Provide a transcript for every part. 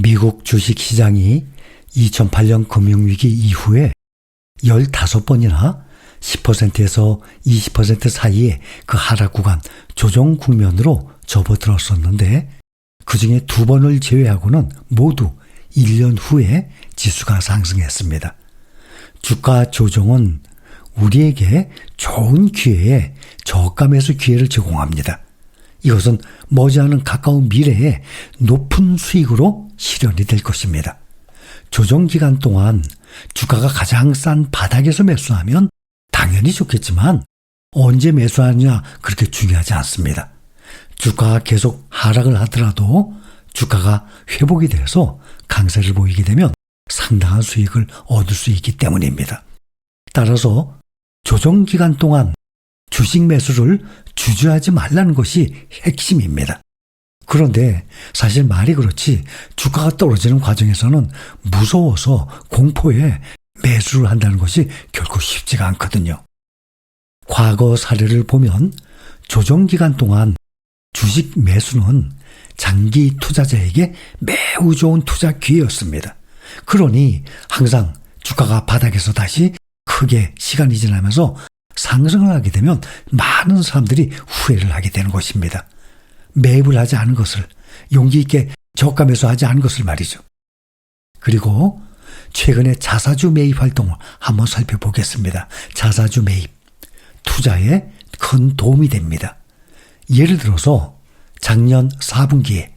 미국 주식시장이 2008년 금융위기 이후에 15번이나 10%에서 20% 사이의 그 하락 구간 조정 국면으로 접어들었었는데 그중에 2번을 제외하고는 모두 1년 후에 지수가 상승했습니다. 주가 조정은 우리에게 좋은 기회에 저가 매수 기회를 제공합니다. 이것은 머지않은 가까운 미래에 높은 수익으로 실현이 될 것입니다. 조정 기간 동안 주가가 가장 싼 바닥에서 매수하면 당연히 좋겠지만 언제 매수하느냐 그렇게 중요하지 않습니다. 주가가 계속 하락을 하더라도 주가가 회복이 돼서 강세를 보이게 되면 상당한 수익을 얻을 수 있기 때문입니다. 따라서 조정 기간 동안 주식 매수를 주저하지 말라는 것이 핵심입니다. 그런데 사실 말이 그렇지 주가가 떨어지는 과정에서는 무서워서 공포에 매수를 한다는 것이 결코 쉽지가 않거든요. 과거 사례를 보면 조정 기간 동안 주식 매수는 장기 투자자에게 매우 좋은 투자 기회였습니다. 그러니 항상 주가가 바닥에서 다시 크게 시간이 지나면서 상승을 하게 되면 많은 사람들이 후회를 하게 되는 것입니다. 매입을 하지 않은 것을, 용기 있게 저가 매수하지 않은 것을 말이죠. 그리고 최근에 자사주 매입 활동을 한번 살펴보겠습니다. 자사주 매입, 투자에 큰 도움이 됩니다. 예를 들어서 작년 4분기에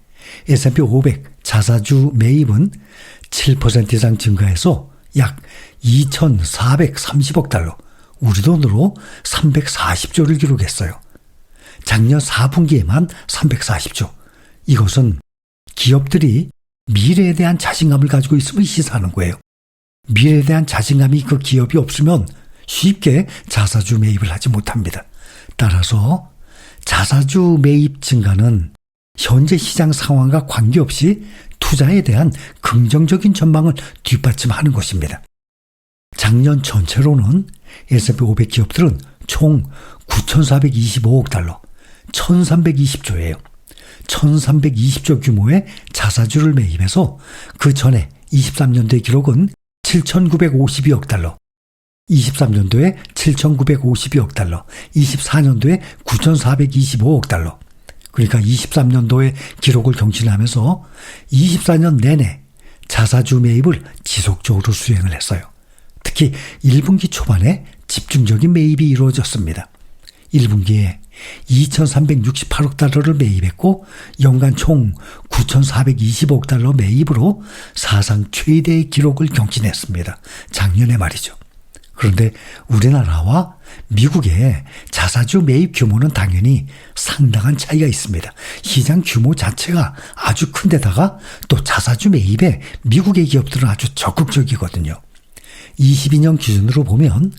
S&P 500 자사주 매입은 7% 이상 증가해서 약 2,430억 달러, 우리 돈으로 340조를 기록했어요. 작년 4분기에만 340조. 이것은 기업들이 미래에 대한 자신감을 가지고 있음을 시사하는 거예요. 미래에 대한 자신감이 그 기업이 없으면 쉽게 자사주 매입을 하지 못합니다. 따라서 자사주 매입 증가는 현재 시장 상황과 관계없이 투자에 대한 긍정적인 전망을 뒷받침하는 것입니다. 작년 전체로는 S&P 500 기업들은 총 9,425억 달러, 1,320조예요. 1,320조 규모의 자사주를 매입해서 그 전에 23년도의 기록은 7,952억 달러, 23년도에 7,952억 달러, 24년도에 9,425억 달러. 그러니까 23년도의 기록을 경신하면서 24년 내내 자사주 매입을 지속적으로 수행을 했어요. 특히 1분기 초반에 집중적인 매입이 이루어졌습니다. 1분기에 2,368억 달러를 매입했고 연간 총 9,425억 달러 매입으로 사상 최대의 기록을 경신했습니다. 작년에 말이죠. 그런데 우리나라와 미국의 자사주 매입 규모는 당연히 상당한 차이가 있습니다. 시장 규모 자체가 아주 큰데다가 또 자사주 매입에 미국의 기업들은 아주 적극적이거든요. 22년 기준으로 보면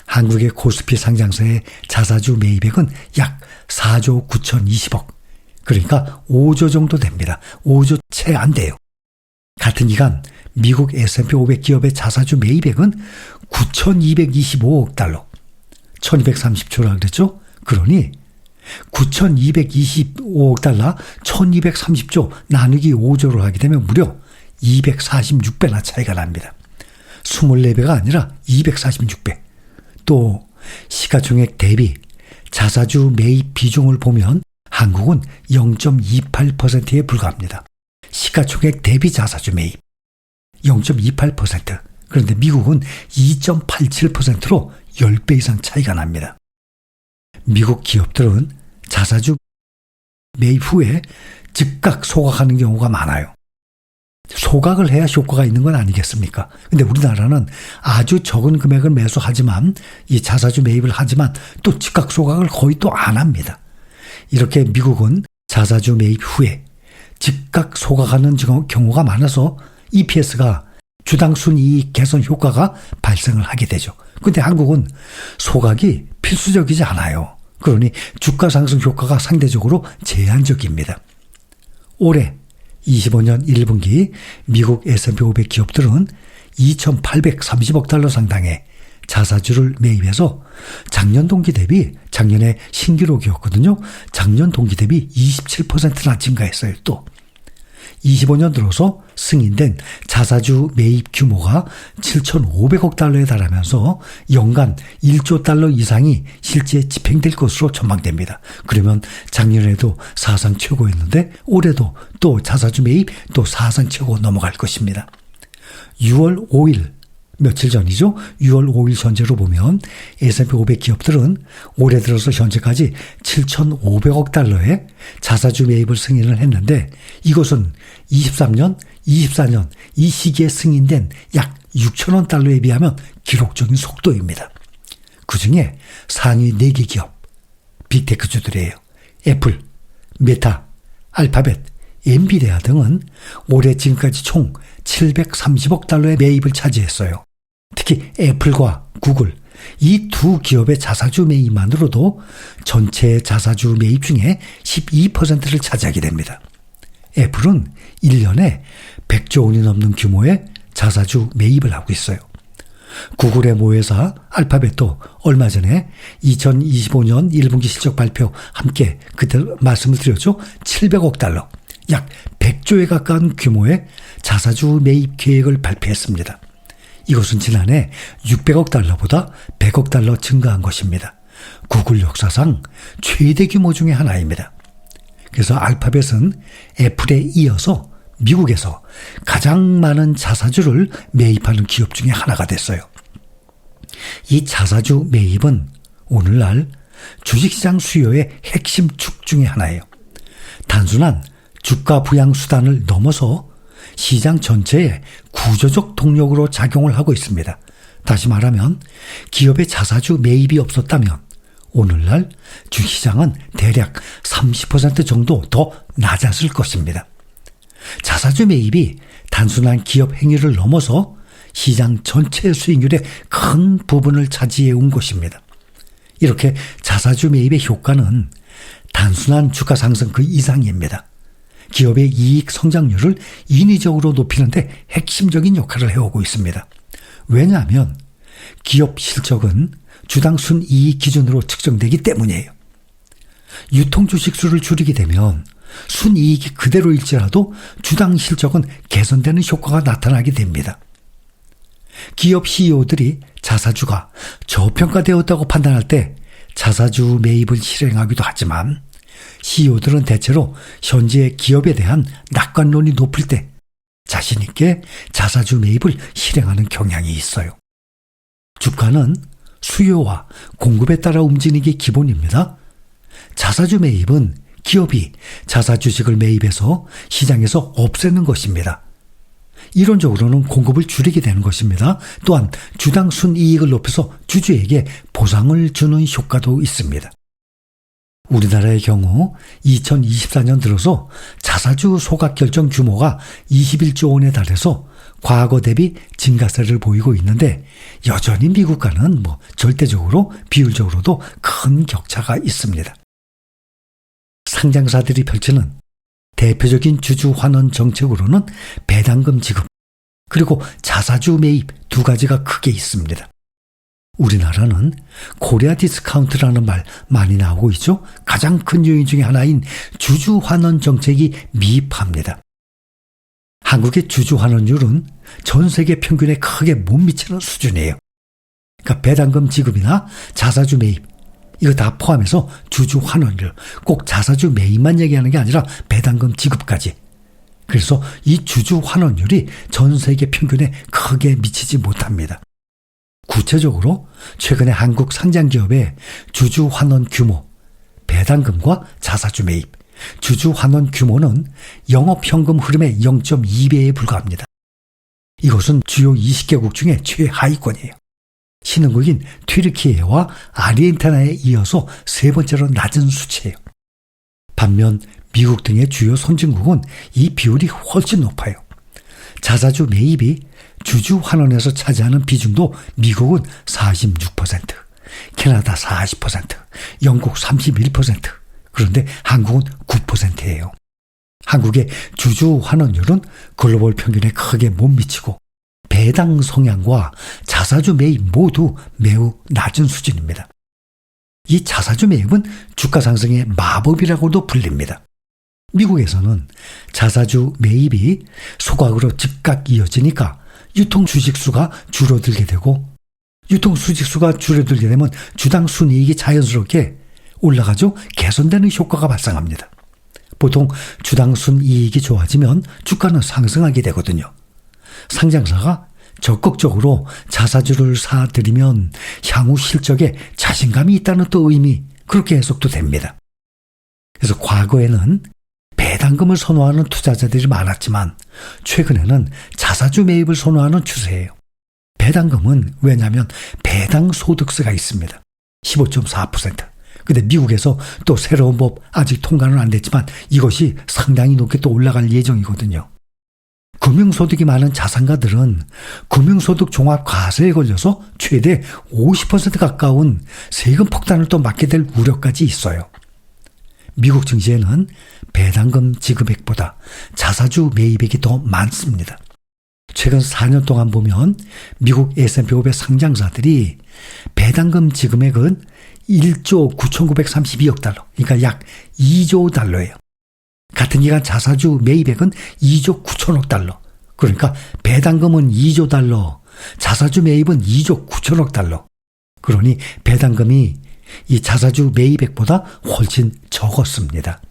한국의 코스피 상장사의 자사주 매입액은 약 4조 9,020억. 그러니까 5조 정도 됩니다. 5조 채 안 돼요. 같은 기간 미국 S&P 500 기업의 자사주 매입액은 9,225억 달러. 1,230조라 그랬죠? 그러니 9,225억 달러 1,230조 나누기 5조로 하게 되면 무려 246배나 차이가 납니다. 24배가 아니라 246배. 또 시가총액 대비 자사주 매입 비중을 보면 한국은 0.28%에 불과합니다. 시가총액 대비 자사주 매입 0.28%. 그런데 미국은 2.87%로 10배 이상 차이가 납니다. 미국 기업들은 자사주 매입 후에 즉각 소각하는 경우가 많아요. 소각을 해야 효과가 있는 건 아니겠습니까? 근데 우리나라는 아주 적은 금액을 매수하지만 이 자사주 매입을 하지만 또 즉각 소각을 거의 또 안 합니다. 이렇게 미국은 자사주 매입 후에 즉각 소각하는 경우가 많아서 EPS가 주당 순이익 개선 효과가 발생을 하게 되죠. 근데 한국은 소각이 필수적이지 않아요. 그러니 주가 상승 효과가 상대적으로 제한적입니다. 올해 25년 1분기 미국 S&P 500 기업들은 2,830억 달러 상당의 자사주를 매입해서 작년 동기 대비 작년에 신기록이었거든요. 작년 동기 대비 27%나 증가했어요. 또 2025년 들어서 승인된 자사주 매입 규모가 7,500억 달러에 달하면서 연간 1조 달러 이상이 실제 집행될 것으로 전망됩니다. 그러면 작년에도 사상 최고였는데 올해도 또 자사주 매입 또 사상 최고 넘어갈 것입니다. 6월 5일 며칠 전이죠. 6월 5일 현재로 보면 S&P 500 기업들은 올해 들어서 현재까지 7,500억 달러의 자사주 매입을 승인을 했는데 이것은 23년, 24년 이 시기에 승인된 약 6천억 달러에 비하면 기록적인 속도입니다. 그중에 상위 4개 기업, 빅테크주들이에요. 애플, 메타, 알파벳, 엔비디아 등은 올해 지금까지 총 730억 달러의 매입을 차지했어요. 특히 애플과 구글, 이 두 기업의 자사주 매입만으로도 전체 자사주 매입 중에 12%를 차지하게 됩니다. 애플은 1년에 100조 원이 넘는 규모의 자사주 매입을 하고 있어요. 구글의 모회사 알파벳도 얼마 전에 2025년 1분기 실적 발표 함께 그때 말씀을 드렸죠. 700억 달러, 약 100조에 가까운 규모의 자사주 매입 계획을 발표했습니다. 이것은 지난해 600억 달러보다 100억 달러 증가한 것입니다. 구글 역사상 최대 규모 중에 하나입니다. 그래서 알파벳은 애플에 이어서 미국에서 가장 많은 자사주를 매입하는 기업 중에 하나가 됐어요. 이 자사주 매입은 오늘날 주식시장 수요의 핵심 축 중에 하나예요. 단순한 주가 부양 수단을 넘어서 시장 전체에 구조적 동력으로 작용을 하고 있습니다. 다시 말하면 기업의 자사주 매입이 없었다면 오늘날 주식시장은 대략 30% 정도 더 낮았을 것입니다. 자사주 매입이 단순한 기업 행위를 넘어서 시장 전체 수익률의 큰 부분을 차지해 온 것입니다. 이렇게 자사주 매입의 효과는 단순한 주가 상승 그 이상입니다. 기업의 이익 성장률을 인위적으로 높이는 데 핵심적인 역할을 해오고 있습니다. 왜냐하면 기업 실적은 주당 순이익 기준으로 측정되기 때문이에요. 유통 주식 수를 줄이게 되면 순이익이 그대로일지라도 주당 실적은 개선되는 효과가 나타나게 됩니다. 기업 CEO들이 자사주가 저평가되었다고 판단할 때 자사주 매입을 실행하기도 하지만 CEO들은 대체로 현재 기업에 대한 낙관론이 높을 때 자신 있게 자사주 매입을 실행하는 경향이 있어요. 주가는 수요와 공급에 따라 움직이는 게 기본입니다. 자사주 매입은 기업이 자사주식을 매입해서 시장에서 없애는 것입니다. 이론적으로는 공급을 줄이게 되는 것입니다. 또한 주당 순이익을 높여서 주주에게 보상을 주는 효과도 있습니다. 우리나라의 경우 2024년 들어서 자사주 소각 결정 규모가 21조 원에 달해서 과거 대비 증가세를 보이고 있는데 여전히 미국과는 절대적으로 비율적으로도 큰 격차가 있습니다. 상장사들이 펼치는 대표적인 주주 환원 정책으로는 배당금 지급 그리고 자사주 매입 두 가지가 크게 있습니다. 우리나라는 코리아 디스카운트라는 말 많이 나오고 있죠. 가장 큰 요인 중에 하나인 주주 환원 정책이 미흡합니다. 한국의 주주 환원율은 전 세계 평균에 크게 못 미치는 수준이에요. 그러니까 배당금 지급이나 자사주 매입 이거 다 포함해서 주주 환원율, 꼭 자사주 매입만 얘기하는 게 아니라 배당금 지급까지. 그래서 이 주주 환원율이 전 세계 평균에 크게 미치지 못합니다. 구체적으로 최근에 한국 상장기업의 주주 환원 규모, 배당금과 자사주 매입, 주주 환원 규모는 영업현금 흐름의 0.2배에 불과합니다. 이것은 주요 20개국 중에 최하위권이에요. 신흥국인 튀르키예와 아르헨티나에 이어서 세 번째로 낮은 수치예요. 반면 미국 등의 주요 선진국은 이 비율이 훨씬 높아요. 자사주 매입이 주주 환원에서 차지하는 비중도 미국은 46%, 캐나다 40%, 영국 31%, 그런데 한국은 9%예요. 한국의 주주 환원율은 글로벌 평균에 크게 못 미치고 배당 성향과 자사주 매입 모두 매우 낮은 수준입니다. 이 자사주 매입은 주가 상승의 마법이라고도 불립니다. 미국에서는 자사주 매입이 소각으로 즉각 이어지니까 유통 주식수가 줄어들게 되고, 유통 주식수가 줄어들게 되면 주당 순이익이 자연스럽게 올라가죠. 개선되는 효과가 발생합니다. 보통 주당 순이익이 좋아지면 주가는 상승하게 되거든요. 상장사가 적극적으로 자사주를 사들이면 향후 실적에 자신감이 있다는 또 의미, 그렇게 해석도 됩니다. 그래서 과거에는 배당금을 선호하는 투자자들이 많았지만 최근에는 자사주 매입을 선호하는 추세예요. 배당금은 왜냐하면 배당 소득세가 있습니다. 15.4%. 근데 미국에서 또 새로운 법 아직 통과는 안 됐지만 이것이 상당히 높게 또 올라갈 예정이거든요. 금융소득이 많은 자산가들은 금융소득 종합과세에 걸려서 최대 50% 가까운 세금 폭탄을 또 맞게 될 우려까지 있어요. 미국 증시에는 배당금 지급액보다 자사주 매입액이 더 많습니다. 최근 4년 동안 보면 미국 S&P 500 상장사들이 배당금 지급액은 1조 9,932억 달러, 그러니까 약 2조 달러예요. 같은 기간 자사주 매입액은 2조 9천억 달러. 그러니까 배당금은 2조 달러, 자사주 매입은 2조 9천억 달러. 그러니 배당금이 이 자사주 매입액보다 훨씬 적었습니다.